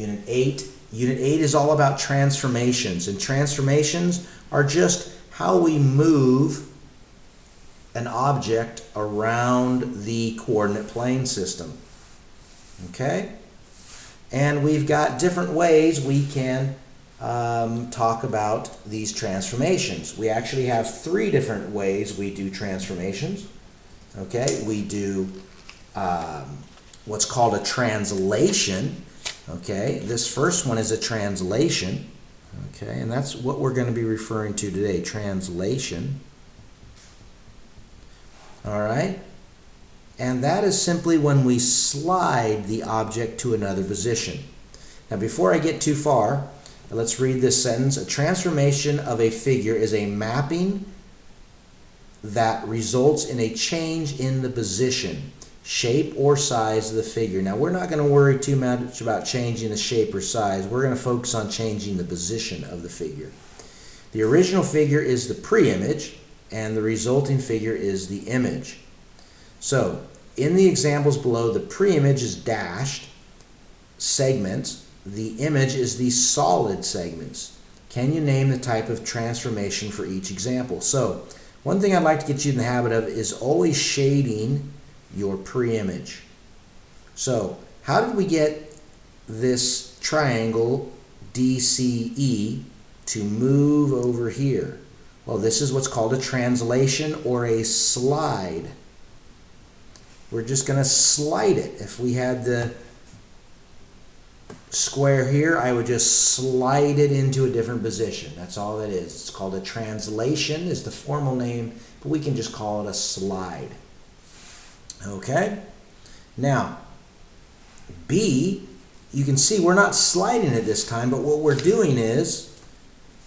Unit 8. Unit 8 is all about transformations, and transformations are just how we move an object around the coordinate plane system. Okay? And we've got different ways we can talk about these transformations. We actually have 3 different ways we do transformations. Okay? We do what's called a translation. Okay? This first one is a translation. Okay? And that's what we're going to be referring to today, translation. All right? And that is simply when we slide the object to another position. Now, before I get too far, let's read this sentence. A transformation of a figure is a mapping that results in a change in the position, shape, or size of the figure. Now, we're not going to worry too much about changing the shape or size. We're going to focus on changing the position of the figure. The original figure is the pre-image, and the resulting figure is the image. So, in the examples below, the pre-image is dashed segments. The image is the solid segments. Can you name the type of transformation for each example? So, one thing I'd like to get you in the habit of is always shading your pre-image. So, how did we get this triangle DCE to move over here? Well, this is what's called a translation or a slide. We're just going to slide it. If we had the square here, I would just slide it into a different position. That's all that is. It's called a translation is the formal name, but we can just call it a slide. Okay? Now, B, you can see we're not sliding it this time, but what we're doing is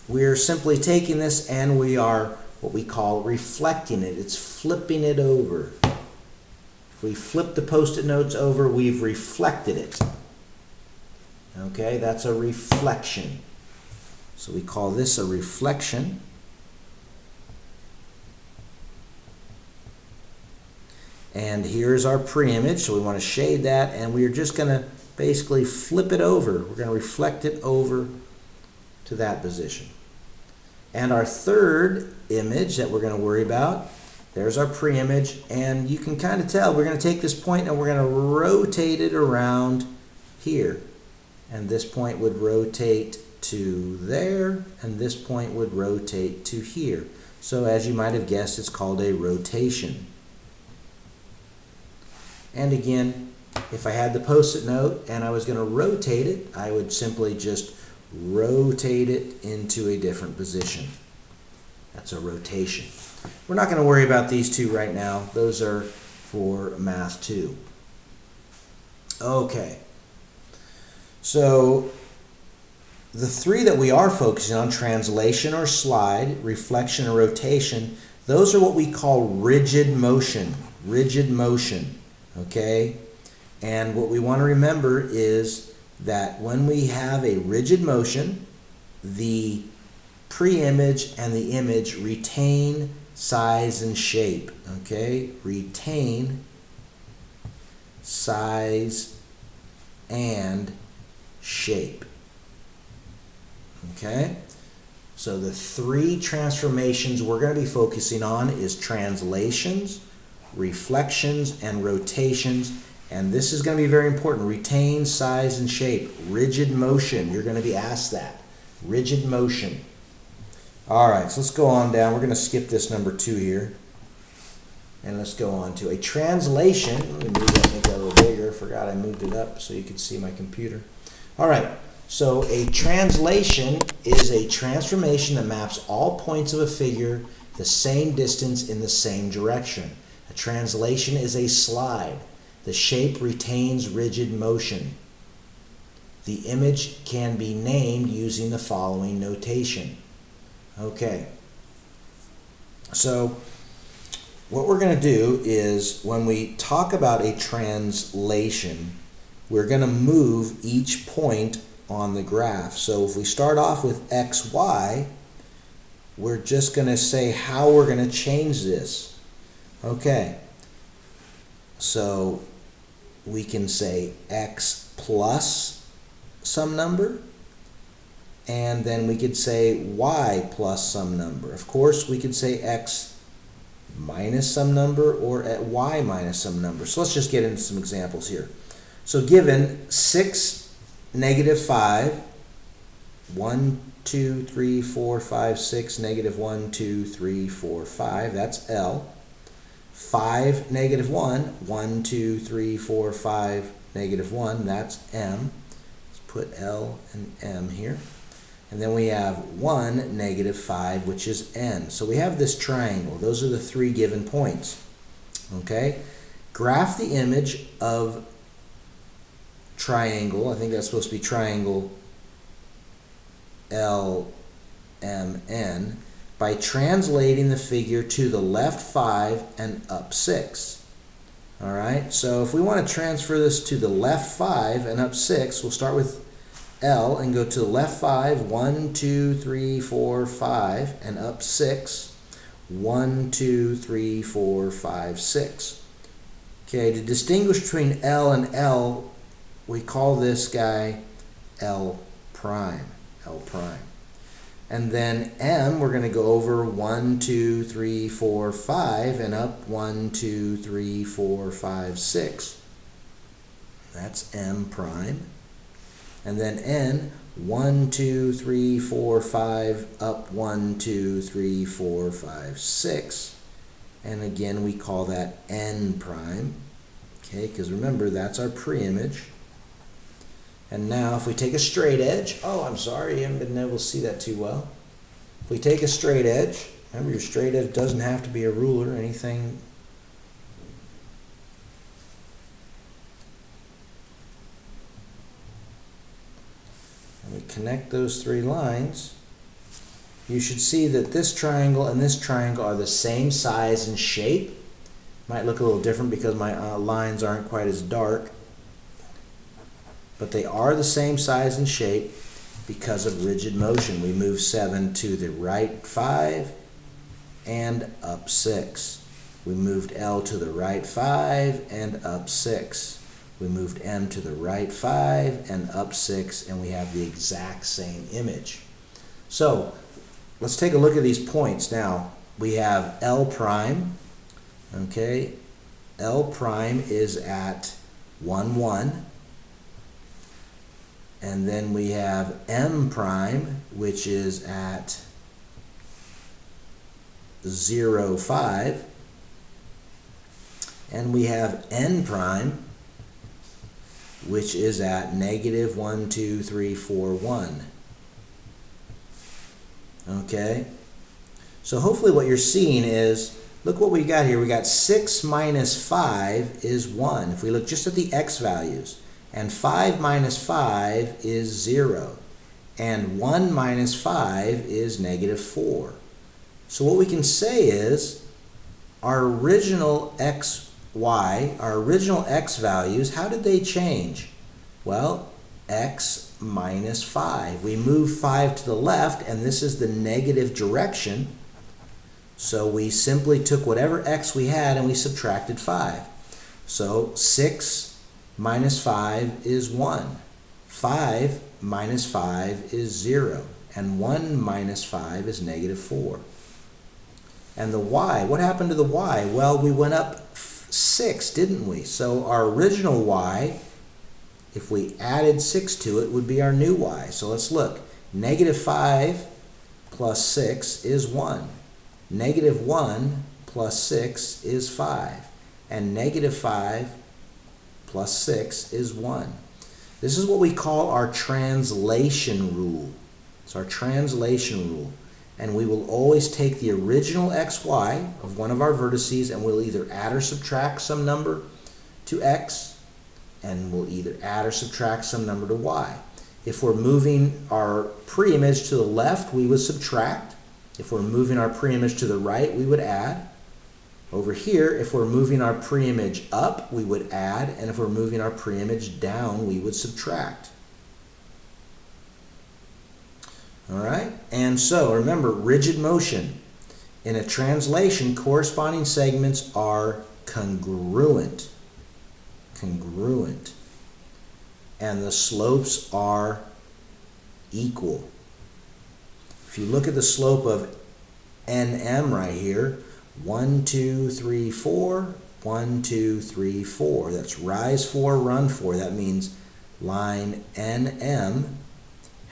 we're simply taking this and we are what we call reflecting it. It's flipping it over. If we flip the Post-it notes over, we've reflected it. Okay, that's a reflection. So we call this a reflection. And here's our pre-image, so we want to shade that, and we're just going to basically flip it over. We're going to reflect it over to that position. And our third image that we're going to worry about, there's our pre-image, and you can kind of tell we're going to take this point and we're going to rotate it around here. And this point would rotate to there, and this point would rotate to here. So as you might have guessed, it's called a rotation. And again, if I had the Post-it note and I was going to rotate it, I would simply just rotate it into a different position. That's a rotation. We're not going to worry about these two right now. Those are for Math 2. Okay. So the 3 that we are focusing on, translation or slide, reflection or rotation, those are what we call rigid motion. Rigid motion. Okay? And what we want to remember is that when we have a rigid motion, the pre-image and the image retain size and shape. Okay? Retain size and shape. Okay? So the 3 transformations we're going to be focusing on is translations, reflections, and rotations. And this is going to be very important. Retain size and shape. Rigid motion. You're going to be asked that. Rigid motion. All right, so let's go on down. We're going to skip this number 2 here. And let's go on to a translation. Let me move that, make that a little bigger. I forgot I moved it up so you could see my computer. All right, so a translation is a transformation that maps all points of a figure the same distance in the same direction. A translation is a slide. The shape retains rigid motion. The image can be named using the following notation. Okay. So what we're going to do is when we talk about a translation, we're going to move each point on the graph. So if we start off with XY, we're just going to say how we're going to change this. Okay. So we can say X plus some number, and then we could say y plus some number. Of course, we could say x minus some number or at y minus some number. So let's just get into some examples here. So given 6, negative 5, 1, 2, 3, 4, 5, 6, negative 1, 2, 3, 4, 5, that's L. 5, negative 1, 1, 2, 3, 4, 5, negative 1, that's M. Let's put L and M here. And then we have 1, negative 5, which is N. So we have this triangle. Those are the 3 given points. Okay? Graph the image of triangle. I think that's supposed to be triangle LMN by translating the figure to the left 5 and up 6. All right? So if we want to transfer this to the left 5 and up 6, we'll start with L and go to the left 5, 1, 2, 3, 4, 5, and up 6, 1, 2, 3, 4, 5, 6. Okay, to distinguish between L and L, we call this guy L prime, L prime. And then M, we're going to go over 1, 2, 3, 4, 5, and up 1, 2, 3, 4, 5, 6. That's M prime. And then N, 1, 2, 3, 4, 5, up 1, 2, 3, 4, 5, 6. And again, we call that N prime. Okay, because remember, that's our pre-image. And now if we take a straight edge, oh, I'm sorry, you haven't been able to see that too well. If we take a straight edge, remember your straight edge doesn't have to be a ruler or anything. And we connect those 3 lines. You should see that this triangle and this triangle are the same size and shape. Might look a little different because my lines aren't quite as dark. But they are the same size and shape because of rigid motion. We move 7 to the right 5 and up 6. We moved L to the right 5 and up 6. We moved M to the right 5 and up 6, and we have the exact same image. So let's take a look at these points now. We have L prime. Okay, L prime is at 1, 1. And then we have M prime, which is at 0, 5. And we have N prime, which is at negative 1, 2, 3, 4, 1. Okay? So hopefully what you're seeing is, look what we got here. We got 6 minus 5 is 1. If we look just at the x values. And 5 minus 5 is 0. And 1 minus 5 is negative 4. So what we can say is our original x, y, our original x values, how did they change? Well, x minus 5. We moved 5 to the left, and this is the negative direction. So we simply took whatever x we had and we subtracted 5. So 6 minus 5 is 1. 5 minus 5 is 0. And 1 minus 5 is negative 4. And the y, what happened to the y? Well, we went up 6, didn't we? So our original y, if we added 6 to it, would be our new y. So let's look. Negative 5 plus 6 is 1. Negative 1 plus 6 is 5. And negative 5 plus 6 is 1. This is what we call our translation rule. It's our translation rule. And we will always take the original xy of one of our vertices, and we'll either add or subtract some number to x, and we'll either add or subtract some number to y. If we're moving our pre-image to the left, we would subtract. If we're moving our pre-image to the right, we would add. Over here, if we're moving our pre-image up, we would add, and if we're moving our pre-image down, we would subtract. All right? And so, remember, rigid motion. In a translation, corresponding segments are congruent. Congruent. and the slopes are equal. If you look at the slope of NM right here, 1, 2, 3, 4, 1, 2, 3, 4. That's rise 4, run 4. That means line NM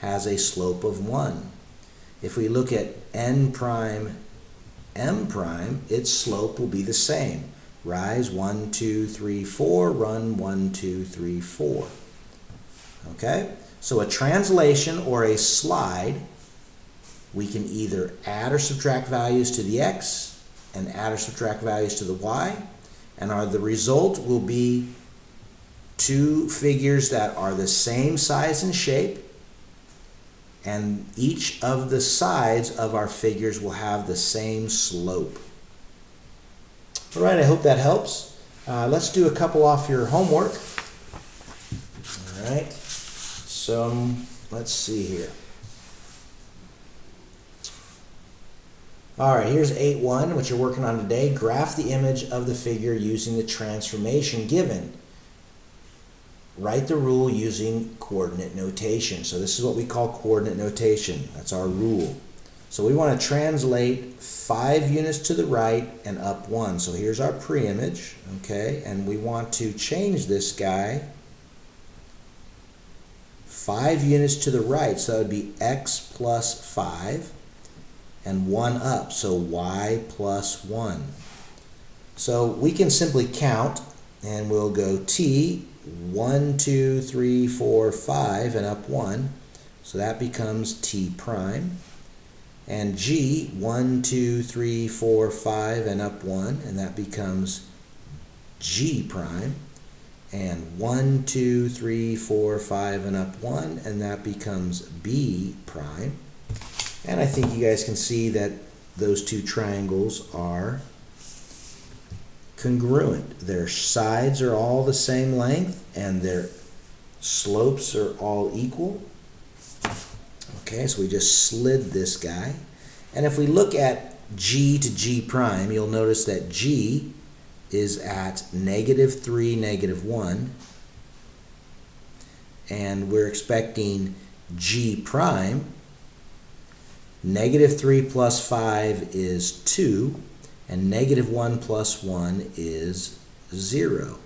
has a slope of 1. If we look at N prime, M prime, its slope will be the same. Rise 1, 2, 3, 4, run 1, 2, 3, 4. Okay? So a translation or a slide, we can either add or subtract values to the x and add or subtract values to the y, and the result will be two figures that are the same size and shape, and each of the sides of our figures will have the same slope. All right, I hope that helps. Let's do a couple off your homework. All right, so let's see here. All right, here's 8.1, which you're working on today. Graph the image of the figure using the transformation given. Write the rule using coordinate notation. So this is what we call coordinate notation. That's our rule. So we want to translate 5 units to the right and up 1. So here's our pre-image, okay? And we want to change this guy 5 units to the right. So that would be x plus 5 and 1 up. So y plus 1. So we can simply count, and we'll go t 1, 2, 3, 4, 5 and up 1. So that becomes t prime. And g 1, 2, 3, 4, 5 and up 1, and that becomes g prime. And 1, 2, 3, 4, 5 and up 1, and that becomes b prime. And I think you guys can see that those two triangles are congruent. Their sides are all the same length and their slopes are all equal. Okay, so we just slid this guy. And if we look at g to g prime, you'll notice that g is at -3, -1. And we're expecting g prime. -3 plus 5 is 2. And -1 plus 1 is 0.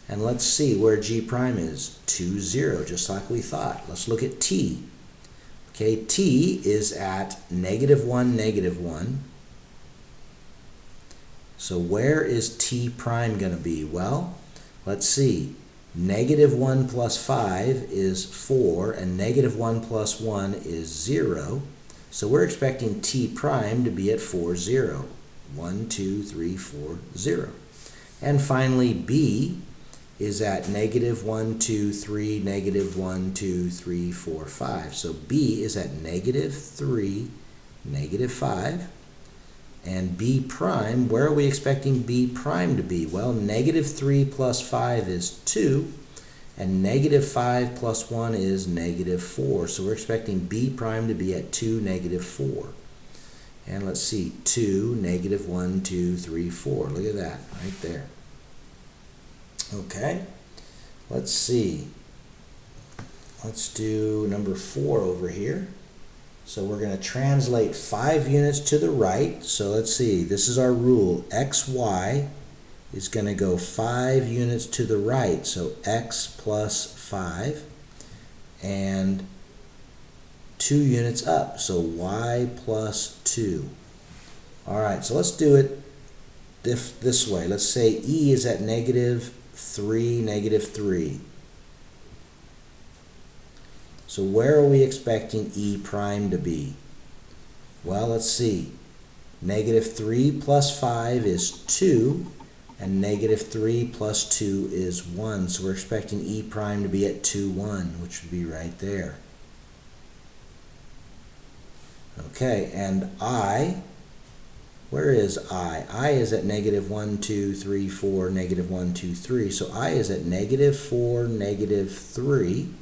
And let's see where g prime is. 2, 0, just like we thought. Let's look at t. Okay, t is at -1, -1. So where is t prime going to be? Well, let's see. -1 plus 5 is 4, and -1 plus 1 is 0. So we're expecting t prime to be at 4, 0. 1, 2, 3, 4, 0. And finally, b is at -1, 2, 3, -1, 2, 3, 4, 5. So b is at -3, -5. And b prime, where are we expecting b prime to be? Well, -3 plus 5 is 2, and -5 plus 1 is -4. So we're expecting b prime to be at 2, -4. And let's see, 2, -1, 2, 3, 4. Look at that right there. Okay, let's see. Let's do number 4 over here. So we're going to translate 5 units to the right. So let's see, this is our rule. xy is going to go 5 units to the right. So x plus 5 and 2 units up. So y plus 2. All right, so let's do it this way. Let's say e is at -3, -3. So where are we expecting e prime to be? Well, let's see. -3 plus 5 is 2, and -3 plus 2 is 1. So we're expecting e prime to be at 2, 1, which would be right there. Okay, and I, where is I? I is at -1, 2, 3, 4, -1, 2, 3. So I is at -4, -3.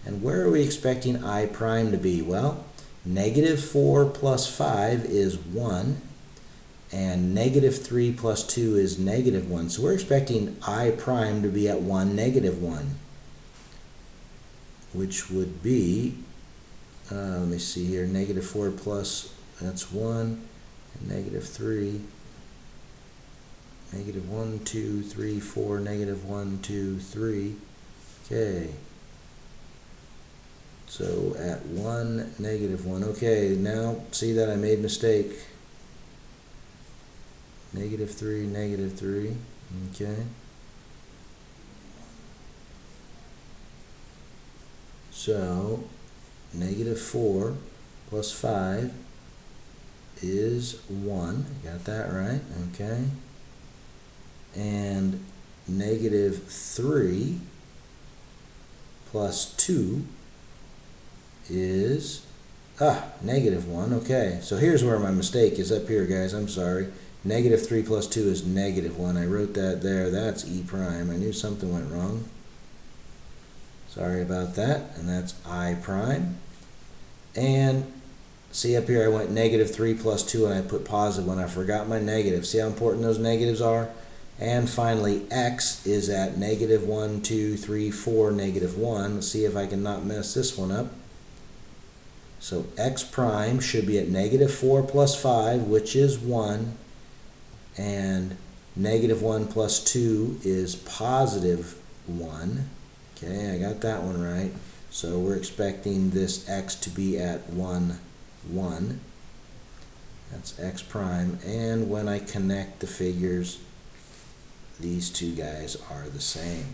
And where are we expecting I prime to be? Well, -4 plus 5 is 1, and -3 plus 2 is -1. So we're expecting I prime to be at 1, -1. which would be, let me see here, negative 4 plus, that's 1, and negative 3, negative 1, 2, 3, 4, negative 1, 2, 3. Okay. So at 1, negative 1. Okay, now see that I made a mistake. Negative 3, negative 3. Okay. So negative 4 plus 5 is 1. Got that right? Okay. And negative 3 plus 2 is negative 1. Okay, so here's where my mistake is up here, guys. I'm sorry. Negative 3 plus 2 is negative 1. I wrote that there. That's E prime. I knew something went wrong. Sorry about that. And that's I prime. And see up here I went negative 3 plus 2 and I put positive 1. I forgot my negative. See how important those negatives are? And finally, x is at negative 1, 2, 3, 4, negative 1. Let's see if I can not mess this one up. So x prime should be at negative 4 plus 5, which is 1. And negative 1 plus 2 is positive 1. Okay, I got that one right. So we're expecting this x to be at 1, 1. That's x prime. And when I connect the figures, these two guys are the same.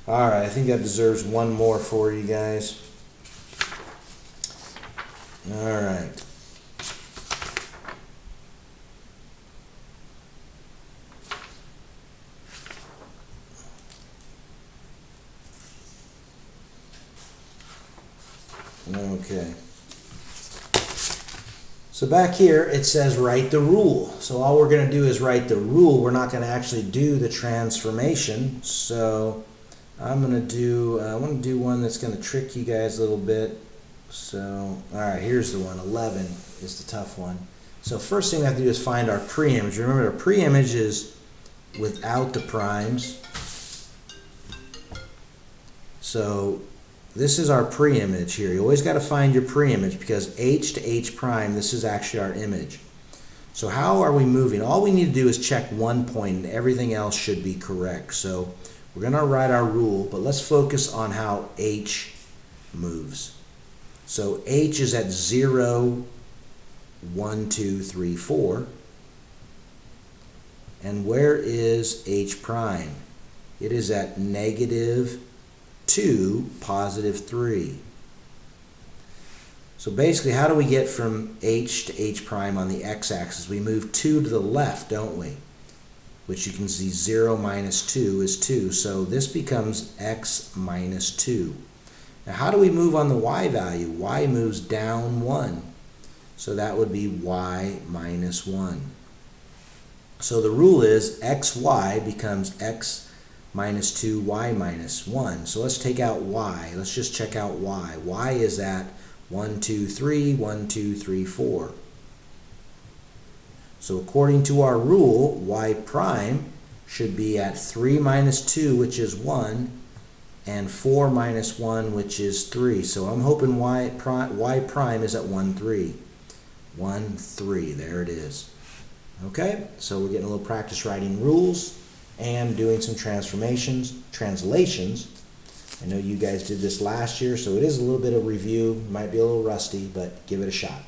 All right, I think that deserves one more for you guys. All right. Okay. So back here it says write the rule. So all we're going to do is write the rule. We're not going to actually do the transformation. So I'm going to do, I want to do one that's going to trick you guys a little bit. So, all right, here's the one. 11 is the tough one. So first thing we have to do is find our preimage. Remember, our preimage is without the primes. So this is our preimage here. You always got to find your preimage because h to h prime, this is actually our image. So how are we moving? All we need to do is check one point and everything else should be correct. So we're going to write our rule, but let's focus on how h moves. So h is at 0, 1, 2, 3, 4. And where is h prime? It is at negative 2, positive 3. So basically, how do we get from h to h prime on the x-axis? We move 2 to the left, don't we? Which you can see 0 minus 2 is 2. So this becomes x minus 2. Now how do we move on the y value? Y moves down 1. So that would be y minus 1. So the rule is xy becomes x minus 2, y minus 1. So let's take out y. Let's just check out y. Y is at 1, 2, 3, 1, 2, 3, 4. So according to our rule, y prime should be at 3 minus 2, which is 1, and 4 minus 1, which is 3. So I'm hoping y prime is at 1, 3. 1, 3. There it is. Okay, so we're getting a little practice writing rules and doing some translations. I know you guys did this last year, so it is a little bit of review. Might be a little rusty, but give it a shot.